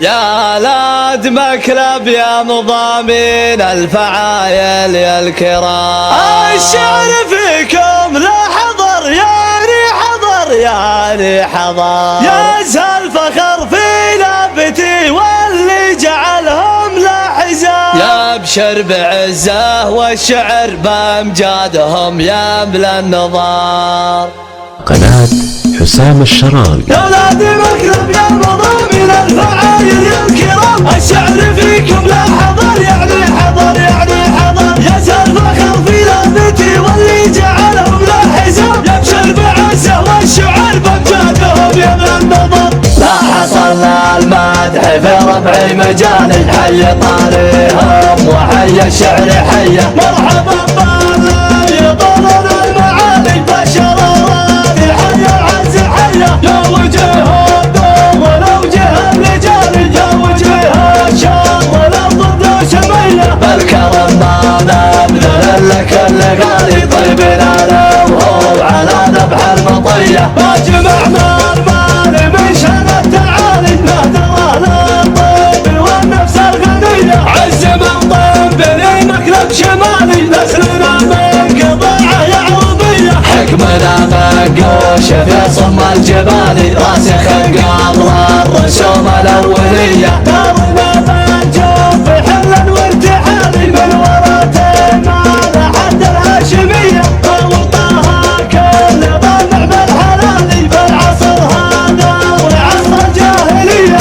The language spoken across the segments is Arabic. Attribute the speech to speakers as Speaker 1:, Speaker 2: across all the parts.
Speaker 1: يا لاد مكلب يا مضامين الفعايل يا الكرام، الشعر فيكم لا حضر يا ريح حضر يا ريح حضر، يا زال فخر في لابتي واللي جعلهم لا حزام، يبشر بعزه والشعر بامجادهم يملى النظار.
Speaker 2: قناة حسام الشراوي.
Speaker 1: يا ولاد مكلب يا مضامين الفعايل يا الكرام، الشعر فيكم لا حضر يعني حضر يعني حضر، يا زال فخر في لابتي واللي جعلهم لا حزام، يبشر بعزه والشعر بامجادهم يملى النظر. لا حصلنا المدح في ربع مجال، حي طاريهم وحي الشعر حيه، مرحبا بالله يطولون المعالي بشر الراضي حي العز حيه، يا وجه الدوم ولوجه الرجال، يا وجه الشر وللضد شميه، بالكرم ما نبذل لك اللقالي طيبنا لو على ذبح المطيه، ما جمعنا المال من شان التعالي، لا ترى للطيب والنفس الغنيه، عز من طيب لمكلب شمالي، نسلنا من قضاعه يعربيه، حكمنا منقوش في صم الجبال، راسخ قبل الرسوم الاوليه، دارنا منجوف حلا وارتحالي، من ورثنا لحد الهاشميه، وطاها كل ضلع بالحلالي، بالعصر هذا وعصر الجاهليه.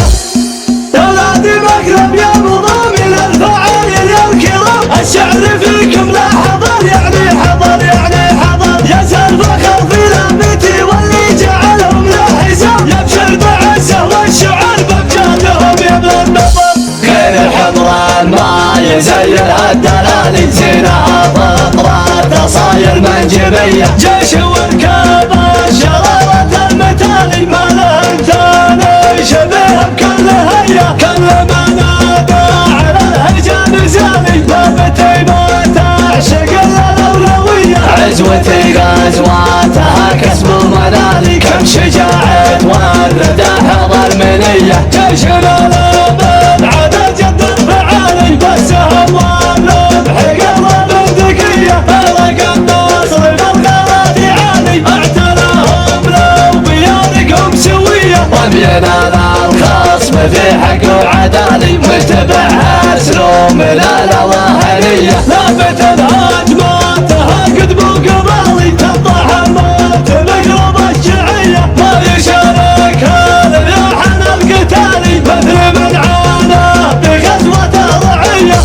Speaker 1: يا ولاد مكلب يا مضامين الفعايل يا الكرام، الشعر فيكم لا حضر يعني حضر يعني حضر، يا زال فخر في لابتي واللي جعلهم لا حزام، يبشر بعزه والشعر بامجادهم يملى النظر. كل الحمران ما يزين الدلالي، زينها فطرة صاير منجبيه، جيش وركاب الشرارة المتالي، ما له ثاني شبيه بكل هيه، كل ما نادى على الهجان زالي، لابتي ما تعشق الا الاولويه، عزوتي غزواتها كسب منالي، كم شجاعة والردى حضر منيه، جيشنا لابد جد الفعالي، بالسهم والربح قلب الذكيه، فرق النصر بالغلط عالي، اعتلاهم لو بيارقهم سويه، وبينال الخصم في حق وعدالي، متبع اسلوب لا وهنيه، لابت الهجماتها قد قبالي، تفضح الموت بقلوب الشعيه، ما يشارك اليحن القتالي، مثل من عانى بغزوة الرعيه.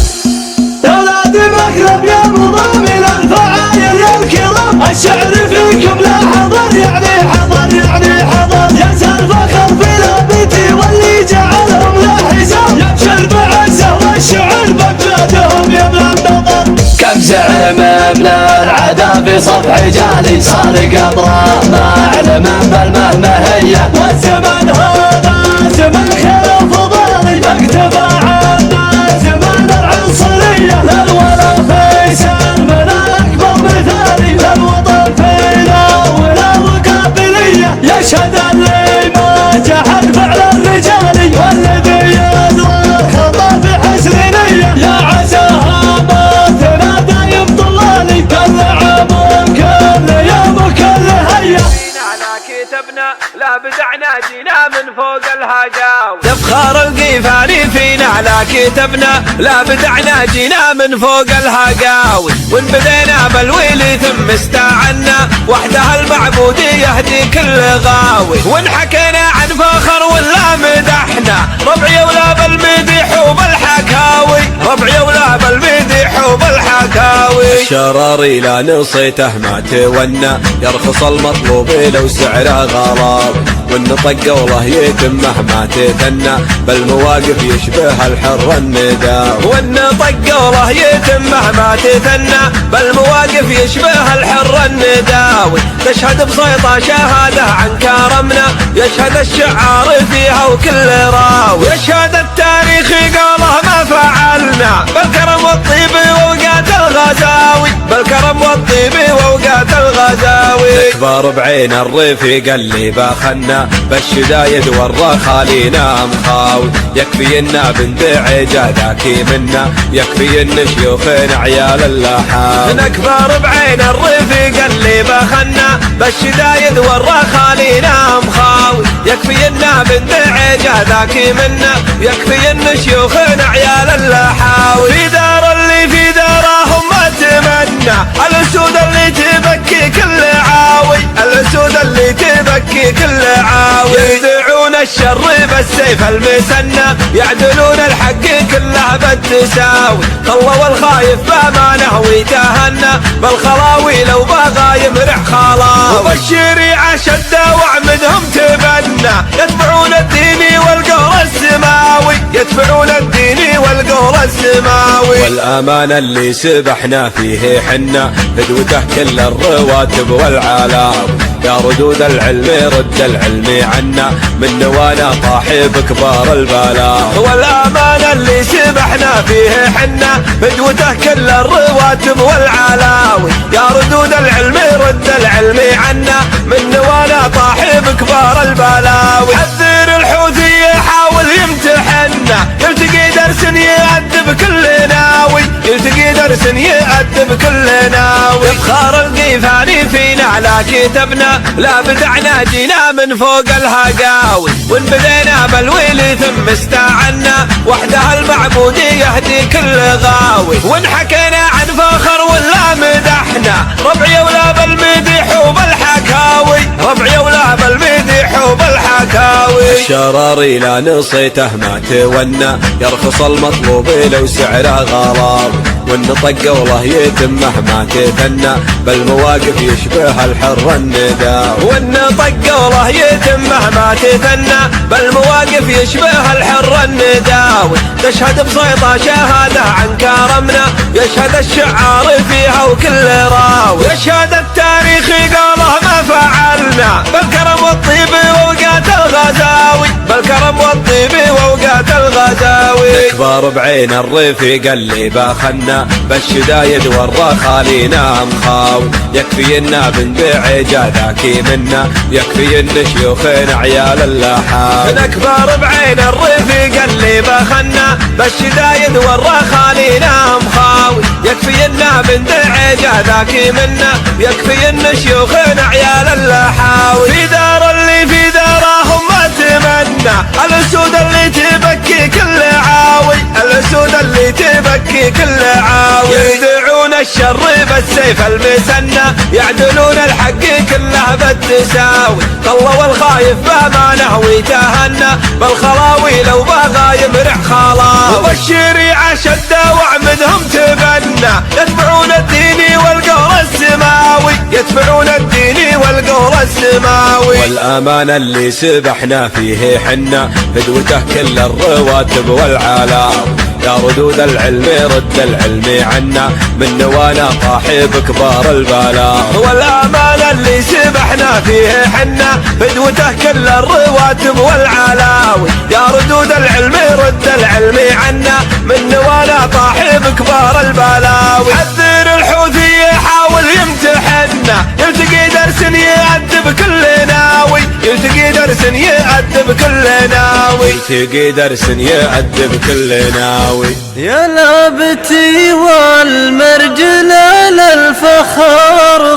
Speaker 1: يا ولاد مكلب يا مضامين الفعايل يا الكرام، الشعر فيكم لا حضر يعني حضر يعني حضر، يا زال فخر في لابتي واللي جعلهم لا حزام، يبشر بعزه والشعر بامجادهم يملى النظر. كم زعم من العدا في صف عجالي، صار قبره معلما بالمهمه هي، والزمن هذا زمن خير وفضالي، اكتفى عنا زمن العنصريه، للولا فيصل من اكبر مثالي، للوطن فينا ولا مقابليه، يشهد اللي ما جحد فعل الرجال، والذي يدرى الخطا في حسن نيه، يا عساها ما تنادى يبطلالي، كل عام كل يوم كل هيه،
Speaker 3: على كتبنا لا بدعنا جينا من فوق الهجاوي،
Speaker 4: تفخر القيفاني فينا على كتبنا لا بدعنا جينا من فوق الهقاوي، وان بدينا بالويل ثم استعنا وحدها المعبود يهدي كل غاوي، وان حكينا عن فخر ولا مدحنا ربعي ولا بالمديح وبالحكاوي، ربعي ولا بالمديح وبالحكاوي،
Speaker 2: الشراري لا نصيته ما تونى، يرخص المطلوب لو سعره غلاوي، وان طق والله يتم مهما تثنى، بالمواقف يشبه الحر النداوي،
Speaker 4: وان طق والله يتم مهما تثنى، بالمواقف يشبه الحر النداوي، تشهد بسيطة شهادة عن كرمنا، يشهد الشعار فيها وكل راوي، يشهد التاريخ قاله ما فعلنا، بالكرم والطيب ووقات الغزاوي، بالكرم والطيب ووقات الغزاوي. الغزاوي.
Speaker 2: نكبر بعين الرفيق اللي باخنا بالشدايد والرخالينا مخاوي، يكفي إنا بندعي جاداكي منا، يكفي إن شيوخنا عيال اللحاوي.
Speaker 4: نكبر بعين الرفيق اللي باخنا بالشدايد والرخالينا مخاوي، يكفي إنا بندعي جاداكي منا، يكفي إن شيوخنا عيال اللحاوي. في دار اللي في دارهم ما تمنى، الأسود اللي تبكي كل عاوي، الأسود اللي تبكي كل عاوي. يدعون الشر بالسيف المسنى، يعدلون الحق كله بالتساوي، خلوا الخايف بامانه ويتهنى، بالخلاوي لو بغى يمرح خلاوي. وبالشريعة شدة وعمدهم تبنى، يتبعون الدين والقول السماوي، يتبعون الدين والقول السماوي.
Speaker 2: والأمان اللي سبحنا فيه حنا فدوته كل الرواتب والعلاوي، يا ردود العلم رد العلم عنا، من نوانا طاحب كبار البلاوي.
Speaker 4: والأمان اللي سبحنا فيه حنا فدوته كل الرواتب والعلاوي، يا ردود العلم رد العلم عنا، من نوانا طاحب كبار البلاوي. حذر الحوثي يحاول يمتحنا، يلتقي درس يأدب كل ناوي، يلتقي درس يأدب كل ناوي. ابخار القيفاني فينا على كتبنا، لا بدعنا جينا من فوق الهقاوي، وان بدينا بالويل ثم استعنا، وحدها المعبود يهدي كل غاوي. وان حكينا عن فخر ولا مدحنا، ربعي ولا بالمديح وبالحكاوي، ربعي ولا بالمديح وبالحكاوي.
Speaker 2: الشراري لا نصيته ما تونى، يرخص المطلوب لو سعره غلاوي، والنطق والله يتم مهما تثنى، بالمواقف يشبه الحر النداوي.
Speaker 4: والنطق والله يتم مهما تثنى، بالمواقف يشبه الحر النداوي. تشهد بصيطة شهادة عن كرمنا، يشهد الشعار فيها وكل راوي، يشهد التاريخ قاله ما فعلنا، بالكرم والطيب ووقات الغزاوي، بالكرم والطيب ووقات الغزاوي.
Speaker 2: نكبر بعين الرفيق اللي باخنا بالشدايد والرخالينا مخاوي، يكفي إنا بندعي جاداكي منا، يكفي إن شيوخنا عيال اللحاوي.
Speaker 4: نكبر بعين الرفيق اللي باخنا بالشدايد والرخالينا مخاوي، يكفي إنا بندعي جاداكي منا، يكفي إن شيوخنا عيال اللحاوي. في دار اللي في دارهم ما تمنى، الأسود اللي تبكي كل عاوي، الأسود اللي تبكي كل عاوي. يدعون الشر بالسيف المسنى، يعدلون الحق كله بالتساوي، خلوا الخايف بامانه ويتهنى، بالخلاوي لو بغى يمرح خلاوي. وبالشريعة شدة وعمدهم تبنى، يتبعون الدين والقول السماوي، يتبعون الدين والقول السماوي.
Speaker 2: والأمان اللي سبحنا فيه حنا فدوته كل الرواتب والعلاوي، يا ردود العلم رد العلم عنا، من نوانا طاحب كبار البلاوي.
Speaker 4: والأمان اللي سبحنا فيه حنا فدوته كل الرواتب والعلاوي، يا ردود العلم رد العلم عنا، من نوانا طاحب كبار البلاوي. حذر الحوثي يحاول يمتحنا، يلتقي درس يأدب كل ناوي، يلتقي درس يأدب كل ناوي،
Speaker 2: يلتقي درس يأدب كل ناوي.
Speaker 1: يا لابتي والمرجل للفخر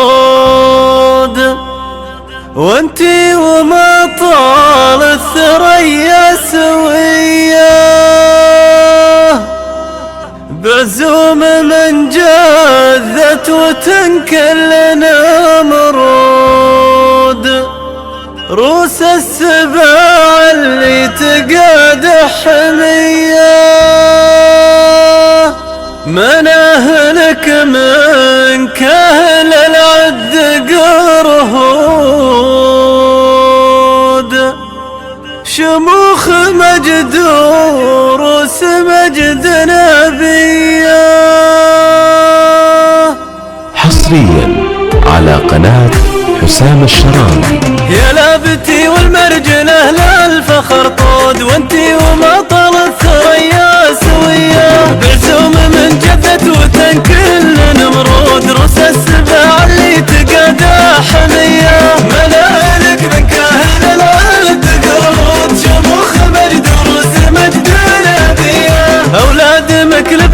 Speaker 1: طود، وانتي وما طال الثريا سوية، بعزوم من جذت وتنكل نمرود، روس السباع اللي تقادح حمية، من أهلك من كهل العد قرهود، شموخ مجد وروس مجد نبيه.
Speaker 5: حصريا على قناة حسام الشراني.
Speaker 1: يا لابتي والمرجله للفخر طود، وانتي وما طال الثريا سويه، بعزوم من جدت وتنكل نمرود، روس السباع اللي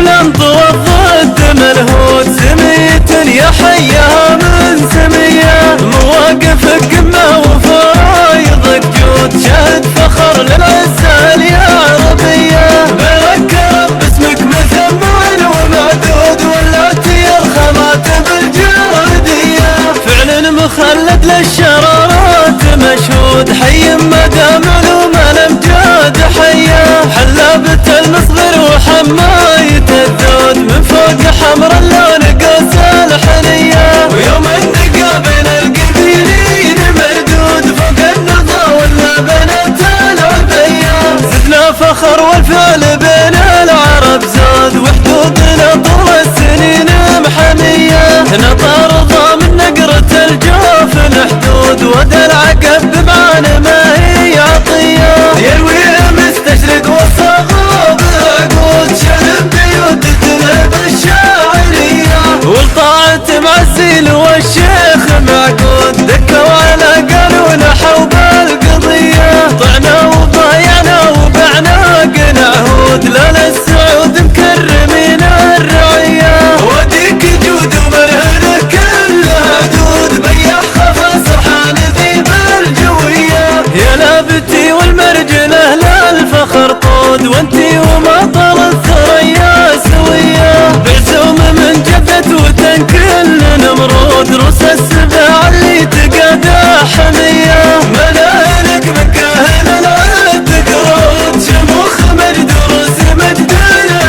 Speaker 1: بالانطوى الضد ملهود سمية يا حيها من سمية مواقفك قمة وفايضك جود شهد فخر للعزة العربية بذكر باسمك مثمن ومعدود ولعتي الخماتم الجردية فعل مخلد للشرارات مشهود حي مدام علوم الامجاد حيا حلابة المصغر وحماية الذود من فوق حمر اللون قوس الحنية ويوم النقا بين القبيلين مردود فوق النضا ولا بنات العبية زدنا فخر والفعل بين العرب زاد وحدودنا طول السنين محمية نطار ضامن نقرة الجوف الحدود ودى العقب بمعنى ما هي عطية يروي مستشرق والصغاب عقود شرب بيوت تلعب الشاعرية والطاعة معزيل والشيخ معقود دكوا على قانون حوب القضية طعنا وضيعنا وبعنا قنعهود لا للسعود مكرمين الرعية وديك جود ومرهنة كلها دود بيح خفا سرحان ذيب الجوية يا لابتي والمرجلة للفخر قود وانتي ومطر الثريا سوية بعزوم من جدة وتنكل نمرود روس السبع اللي تقادى حمية مناهلك مكاهن العد قرود شموخ مجد روس مجد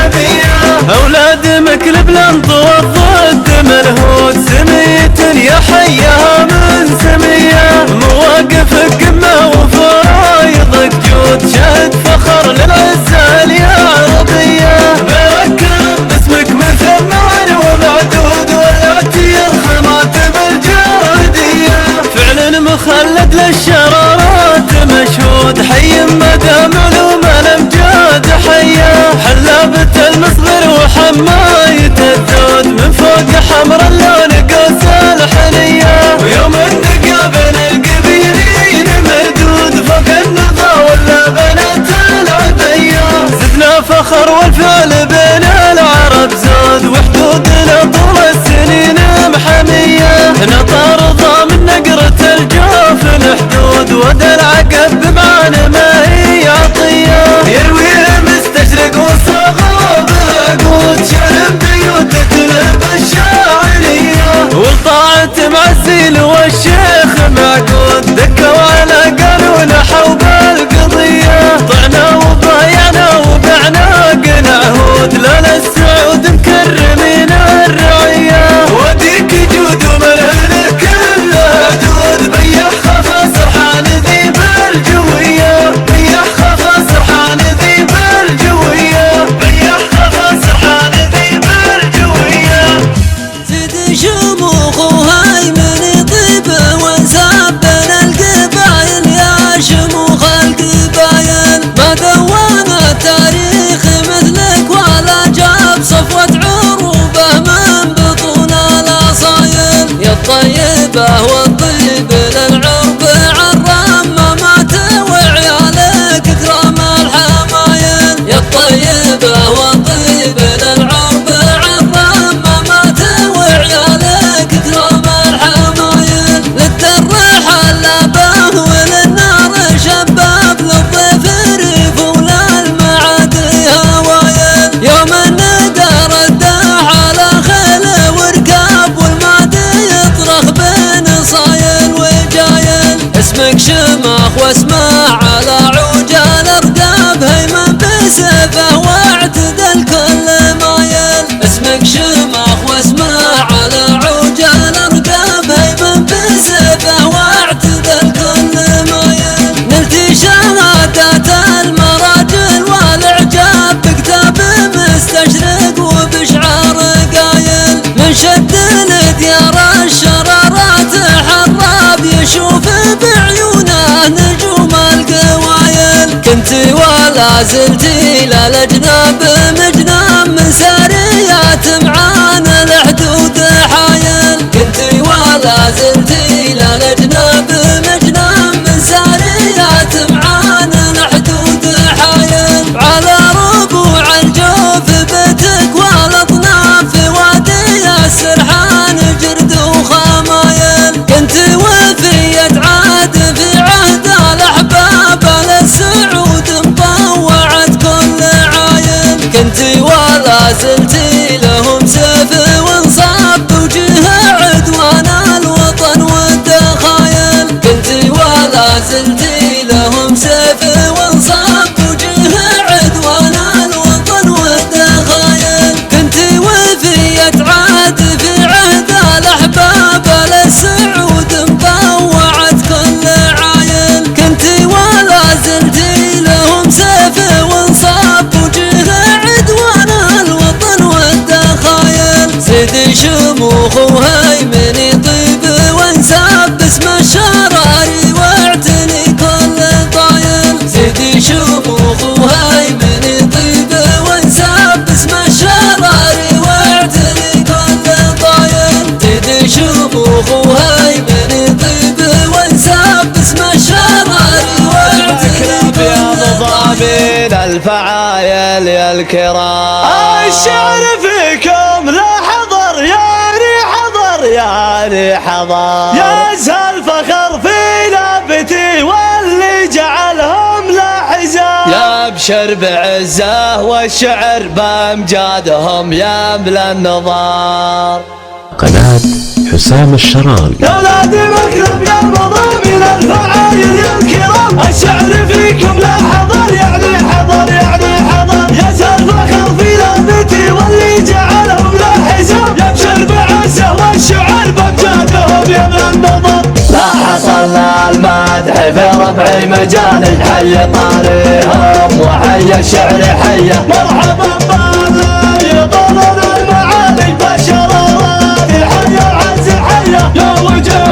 Speaker 1: نبية أولاد مكلب لانطوى الضد ملهود سمية يا حيها من سمية مواقفك قمة وفرايضك جود شهد فخر للعزة العربية بذكر باسمك مثمن ومعدود ولعتي الخماتم الجردية فعل مخلد للشرارات مشهود حي مدام علوم الامجاد حيا حلابة المصغر وحماية الذود من فوق حمر اللون قوس الحنية ويوم النقا بين القبيلين مردود فوق النضا ولا بنات العبية زدنا فخر والفعل بين العرب زاد وحدودنا طول السنين محمية نطار ضامن نقرة الجوف الحدود ودى العقب بمعنى ما هي عطية يروي مستشرق والصغاب عقود شرب بيوت تلعب الشاعرية والطاعة معزيل والشيخ معقود دكوا على قانون حوب القضية طعنا وضيعنا وبعنا قنعهود لا للسعود مكرمين الرعية وديك جود ومرهنة كلها دود بيح خفا سرحان ذيب الجوية بيح خفا سرحان ذيب الجوية بيح خفا سرحان ذيب الجوية
Speaker 6: زد شموخ وهيمن طيب وسبنا القبايل يا شموخ القبايل ما دوانا تاريخ مثلك ولا جاب صفوة عروبه من بطون الاصايل يا الطيبة والطيب للعرب عرام ما توعي عليك اكرام الحمايل يا الطيبة والطيب للعرب عرام ما توعي عليك اكرام الحمايل للدر حلبه وللنار شباب للضيف ريف وللمعادي هوايل يوم النقا رده على خيل وركاب والمادي يطرخ بين صايل وجايل اسمك شماخ واسمع على عوجال ارقاب هيمن بسيفه واعتدل كل مايل اسمك شماخ واسمع على عوجال ارقاب هيمن بسيفه واعتدل كل مايل نلتي شهادات المراجل والاعجاب بكتاب مستشرق وبشعار قايل من شد لديار الشرارات حراب يشوف بعيونه نجوم القوايل كنتي ولا زلتي للجناب مجنام من ساريات معان الحدود حايل كنتي ولا زلتي للجناب مجنام من ساريات معان الحدود حايل على ربوع الجوف بيتك من الفعايل يا الكرام.
Speaker 1: الشعر فيكم لا حضر يعني حضر يعني حضر، يا زال فخر في لابتي واللي جعلهم لا حزام.
Speaker 6: يبشر بعزه والشعر بامجادهم يملى النظار.
Speaker 5: قناة حسام الشران.
Speaker 1: يا ولاد مكرم يا مضامين الفعايل يا الكرام، الشعر فيكم لا حضر يعني حضر يعني حضر، يا زال فخر في لابتي واللي جعلهم لا حزام. يبشر بعزه والشعر بامجادهم يملى النظر.
Speaker 6: لا حصلنا المدح في ربع مجال، حي طاريهم وحي الشعر حيه.
Speaker 1: مرحبا بالله يطولون المعالي بشرات حي العز حيه، يا وجه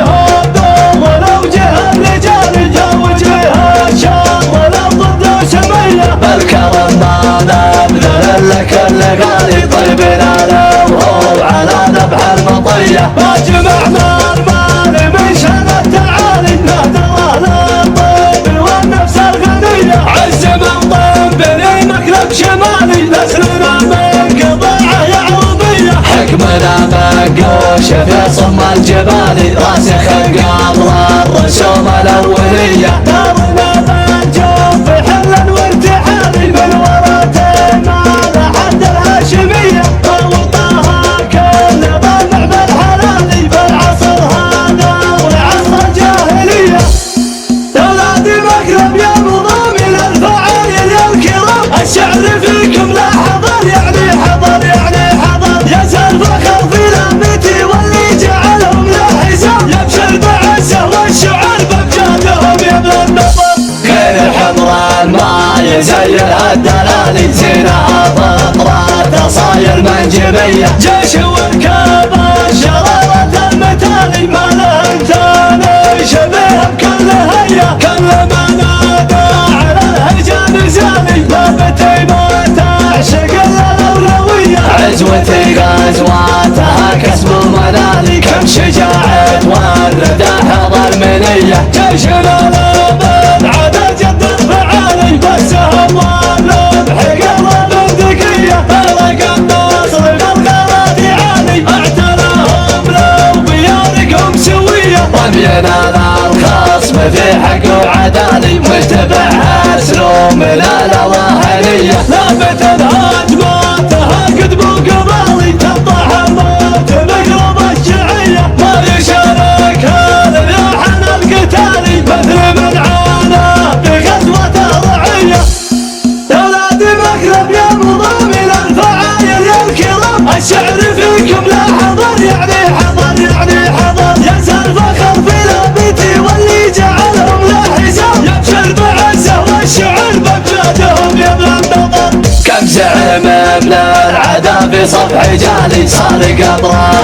Speaker 1: الدوم ولوجه الرجال، يا وجه الشر ولو ضد سميه.
Speaker 6: بالكرم ما نبذل لك اللقالي، طيبنا له على ذبح المطيه.
Speaker 1: ما جمعنا المال من شان التعالي، نهدره للطيب والنفس الغنيه. عز من طيب بني مكلب شمالي، نسلنا من قضاعه يعربيه.
Speaker 6: حكمنا منقوش في صم الجبال، راسخ قبل الرسوم الاوليه.
Speaker 1: دارنا بالجوف حلا وارتحالي، من وراتنا لحد الهاشميه. وطاها كل ضلع بالحلالي بالعصر هذا وعصر الجاهليه. يا ولاد مكرم يا مضامين الفعايل يا الكرام، الشعر فيكم لا حضر يعني حضر يعني حضر، يا زال فخر في لابتي واللي جعلهم لا حزام. يبشر بعزه والشعر بامجادهم يملى النظر.
Speaker 6: كل حمران ما يزين الدلالي، زينها فطرة صاير منجبيه.
Speaker 1: جيش وركاب الشرارة المتالي، ما له ثاني شبيه بكل هيا. كل ما نادى على الهجان زالي، لابتي ما تعشق الا الاولويه.
Speaker 6: عزوتي غزواتها كسب منالي، كم شجاعة والردى حضر منيه.
Speaker 1: جيشنا لابد عدا جد الفعالي، بالسهم والذبح قرب الدقيه. فرق النصر بالغلط عالي، اعتلاهم لو بيارقهم سويه.
Speaker 6: رمينا الخصم في حق وعدالي، متبع اسلوب من الوهنيه.
Speaker 1: لابت الهجماتها قدم قبالي، تفضح الموت بقرب الشعيه. ما يشارك الرياحن القتالي، مثل من عانى بغزوة الرعيه. يا ولاد مكرم يا مضامين الفعايل يا الكرام، الشعر فيكم لا حضر يعني حضر يعني حضر، يا زال فخر في لابتي واللي جعلهم لا حزام. يبشر بعزه والشعر بامجادهم يملى النظر.
Speaker 6: كم زعم من العدا في صفح جالي، صار قبره